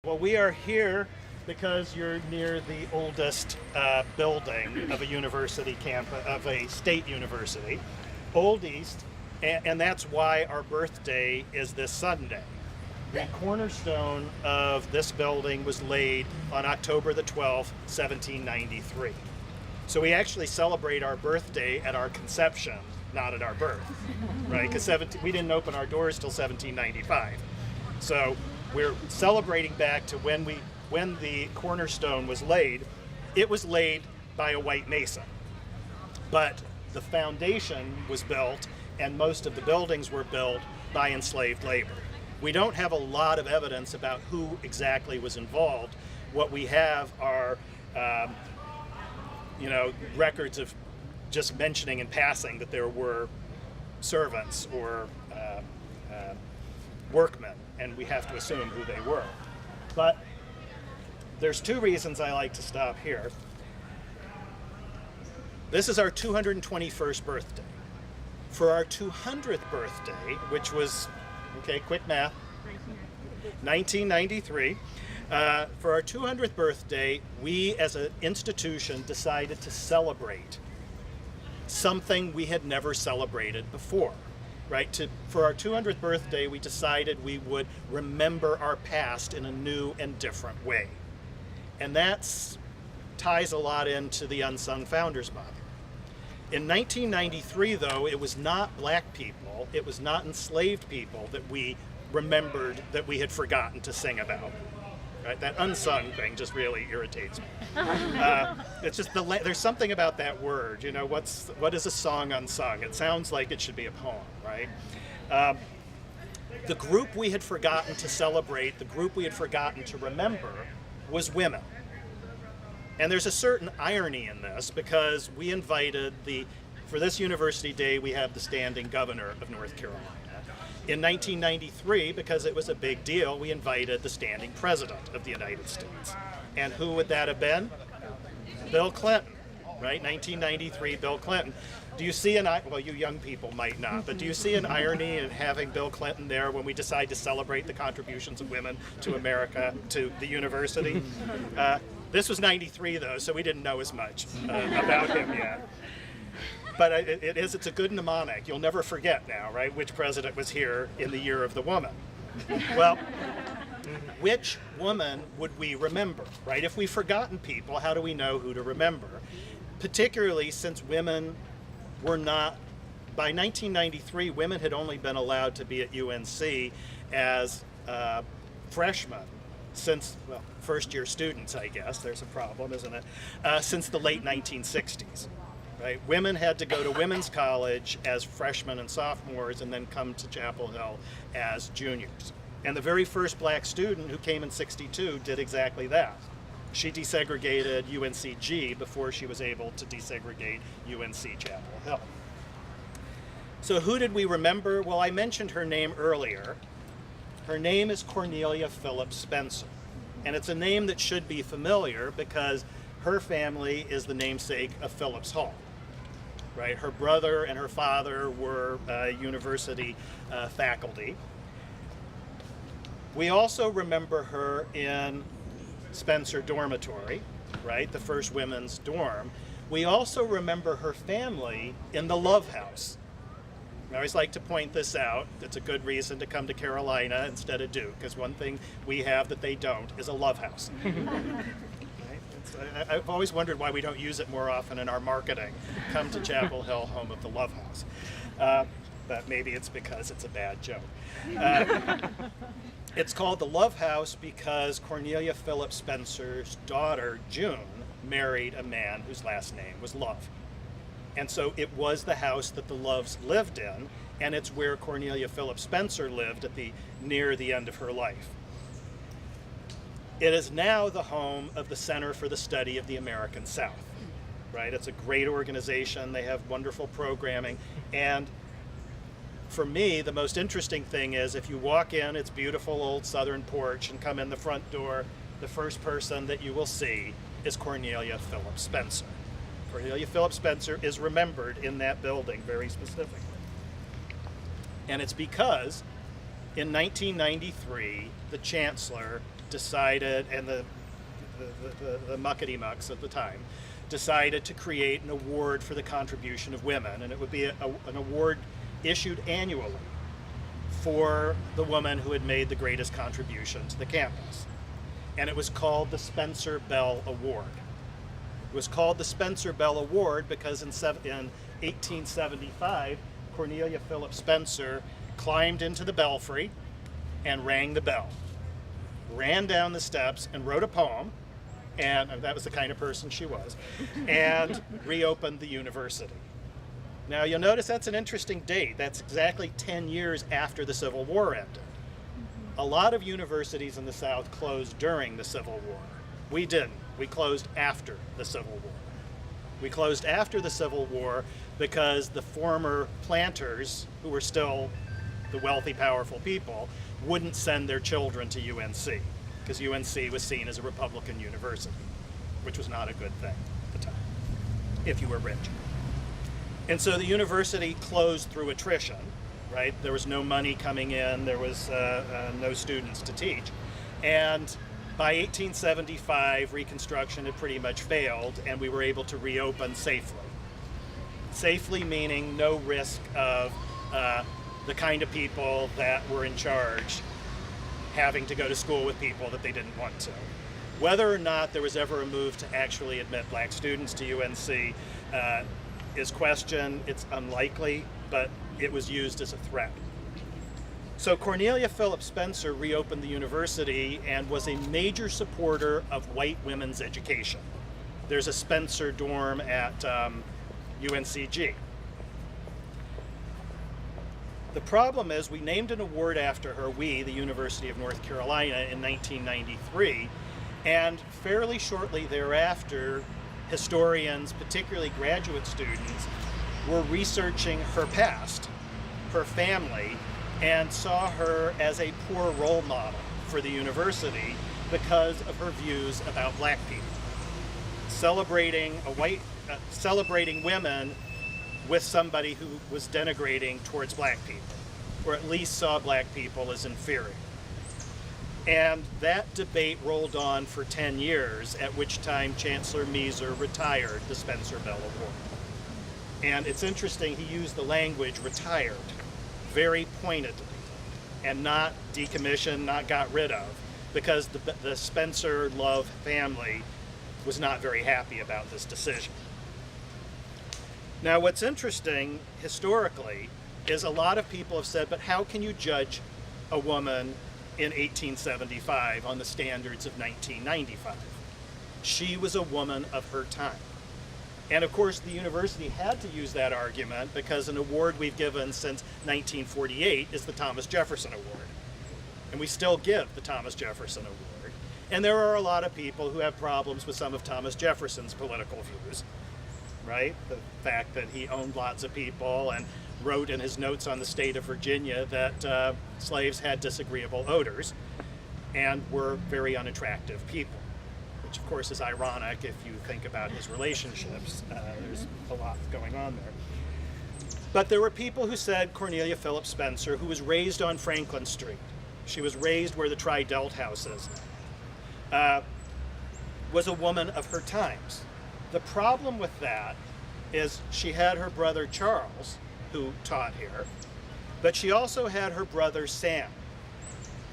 Well, we are here because you're near the oldest building of a university campus, of a state university, Old East, and that's why our birthday is this Sunday. The cornerstone of this building was laid on October the 12th, 1793. So we actually celebrate our birthday at our conception, not at our birth, right? Because we didn't open our doors till 1795. So we're celebrating back to when the cornerstone was laid. It was laid by a white mason, but the foundation was built and most of the buildings were built by enslaved labor. We don't have a lot of evidence about who exactly was involved. What we have are records of just mentioning in passing that there were servants or workmen, and we have to assume who they were. But there's two reasons I like to stop here. This is our 221st birthday. For our 200th birthday, which was, okay, quick math, 1993, for our 200th birthday, we as an institution decided to celebrate something we had never celebrated before. Right? For our 200th birthday, we decided we would remember our past in a new and different way. And that ties a lot into the unsung founders model. In 1993, though, it was not black people, it was not enslaved people that we remembered that we had forgotten to sing about. Right? That unsung thing just really irritates me. It's just there's something about that word. You know, what is a song unsung? It sounds like it should be a poem, right? The group we had forgotten to celebrate, the group we had forgotten to remember, was women. And there's a certain irony in this because we invited for this University Day, we have the standing governor of North Carolina. In 1993, because it was a big deal, we invited the standing president of the United States. And who would that have been? Bill Clinton, right? 1993, Bill Clinton. Do you see well, you young people might not, but do you see an irony in having Bill Clinton there when we decide to celebrate the contributions of women to America, to the university? This was 93, though, so we didn't know as much about him yet. But it's a good mnemonic. You'll never forget now, right, which president was here in the year of the woman. Well, which woman would we remember, right? If we've forgotten people, how do we know who to remember? Particularly since women were not, by 1993, women had only been allowed to be at UNC as freshmen since, well, first-year students, I guess. There's a problem, isn't it? Since the late 1960s. Right? Women had to go to women's college as freshmen and sophomores and then come to Chapel Hill as juniors. And the very first black student who came in '62 did exactly that. She desegregated UNCG before she was able to desegregate UNC Chapel Hill. So who did we remember? Well, I mentioned her name earlier. Her name is Cornelia Phillips Spencer. And it's a name that should be familiar because her family is the namesake of Phillips Hall. Right? Her brother and her father were university faculty. We also remember her in Spencer Dormitory, right? The first women's dorm. We also remember her family in the Love House. I always like to point this out. It's a good reason to come to Carolina instead of Duke, because one thing we have that they don't is a Love House. I've always wondered why we don't use it more often in our marketing. Come to Chapel Hill, home of the Love House. But maybe it's because it's a bad joke. It's called the Love House because Cornelia Phillips Spencer's daughter, June, married a man whose last name was Love. And so it was the house that the Loves lived in, and it's where Cornelia Phillips Spencer lived near the end of her life. It is now the home of the Center for the Study of the American South, right? It's a great organization. They have wonderful programming. And for me, the most interesting thing is if you walk in its beautiful old southern porch and come in the front door, the first person that you will see is Cornelia Phillips Spencer. Cornelia Phillips Spencer is remembered in that building very specifically. And it's because in 1993, the chancellor decided, and the muckety-mucks at the time, decided to create an award for the contribution of women, and it would be an award issued annually for the woman who had made the greatest contribution to the campus. And it was called the Spencer Bell Award. It was called the Spencer Bell Award because in 1875, Cornelia Phillips Spencer climbed into the belfry and rang the bell, ran down the steps and wrote a poem, and that was the kind of person she was, and reopened the university. Now you'll notice that's an interesting date. That's exactly 10 years after the Civil War ended. A lot of universities in the South closed during the Civil War. We didn't. We closed after the Civil War. We closed after the Civil War because the former planters, who were still the wealthy, powerful people, wouldn't send their children to UNC because UNC was seen as a Republican university, which was not a good thing at the time, if you were rich. And so the university closed through attrition, right? There was no money coming in, there was no students to teach. And by 1875, Reconstruction had pretty much failed, and we were able to reopen safely. Safely meaning no risk of the kind of people that were in charge having to go to school with people that they didn't want to. Whether or not there was ever a move to actually admit black students to UNC is questioned. It's unlikely, but it was used as a threat. So Cornelia Phillips Spencer reopened the university and was a major supporter of white women's education. There's a Spencer dorm at UNCG. The problem is we named an award after her, we, the University of North Carolina, in 1993, and fairly shortly thereafter, historians, particularly graduate students, were researching her past, her family, and saw her as a poor role model for the university because of her views about black people. Celebrating women with somebody who was denigrating towards black people, or at least saw black people as inferior. And that debate rolled on for 10 years, at which time Chancellor Meeser retired the Spencer Bell Award. And it's interesting, he used the language retired very pointedly, and not decommissioned, not got rid of, because the Spencer Love family was not very happy about this decision. Now, what's interesting historically is a lot of people have said, but how can you judge a woman in 1875 on the standards of 1995? She was a woman of her time. And of course, the university had to use that argument because an award we've given since 1948 is the Thomas Jefferson Award. And we still give the Thomas Jefferson Award. And there are a lot of people who have problems with some of Thomas Jefferson's political views, right? The fact that he owned lots of people and wrote in his notes on the state of Virginia that slaves had disagreeable odors and were very unattractive people, which of course is ironic if you think about his relationships. There's a lot going on there. But there were people who said Cornelia Phillips Spencer, who was raised on Franklin Street, she was raised where the Tri-Delt House is now, was a woman of her times. The problem with that is she had her brother Charles, who taught here, but she also had her brother Sam.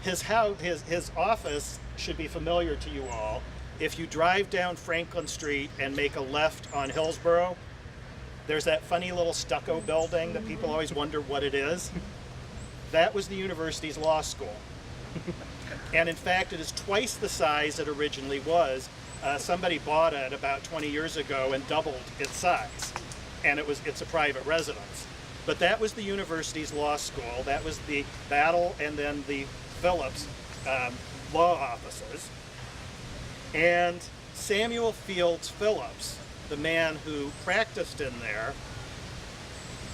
His office should be familiar to you all. If you drive down Franklin Street and make a left on Hillsborough, there's that funny little stucco building that people always wonder what it is. That was the university's law school. And in fact, it is twice the size it originally was. Somebody bought it about 20 years ago and doubled its size. And it's a private residence. But that was the university's law school. That was the Battle and then the Phillips law offices. And Samuel Fields Phillips, the man who practiced in there,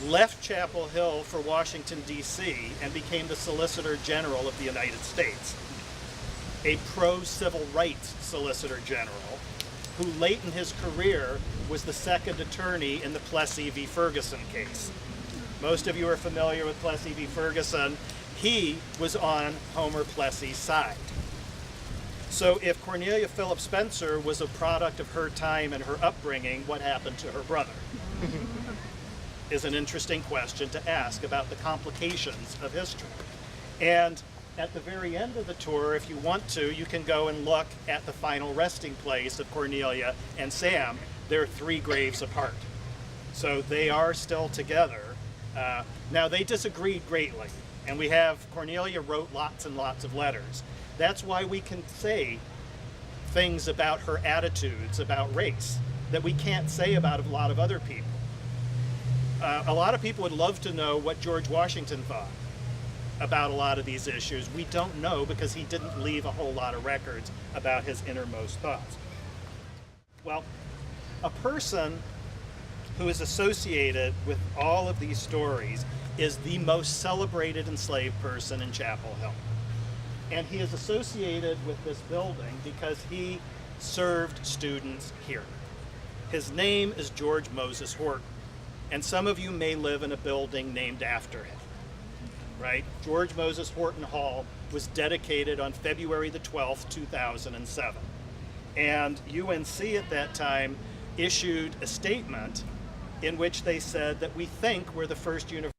left Chapel Hill for Washington, D.C. and became the Solicitor General of the United States, a pro-civil rights Solicitor General, who late in his career was the second attorney in the Plessy v. Ferguson case. Most of you are familiar with Plessy v. Ferguson. He was on Homer Plessy's side. So if Cornelia Phillips Spencer was a product of her time and her upbringing, what happened to her brother? Is an interesting question to ask about the complications of history. And at the very end of the tour, if you want to, you can go and look at the final resting place of Cornelia and Sam. They're 3 graves apart. So they are still together. Now they disagreed greatly, and we have, Cornelia wrote lots and lots of letters. That's why we can say things about her attitudes about race that we can't say about a lot of other people. A lot of people would love to know what George Washington thought about a lot of these issues. We don't know because he didn't leave a whole lot of records about his innermost thoughts. Well, a person who is associated with all of these stories is the most celebrated enslaved person in Chapel Hill. And he is associated with this building because he served students here. His name is George Moses Horton, and some of you may live in a building named after him. Right? George Moses Horton Hall was dedicated on February the 12th, 2007. And UNC at that time issued a statement in which they said that we think we're the first university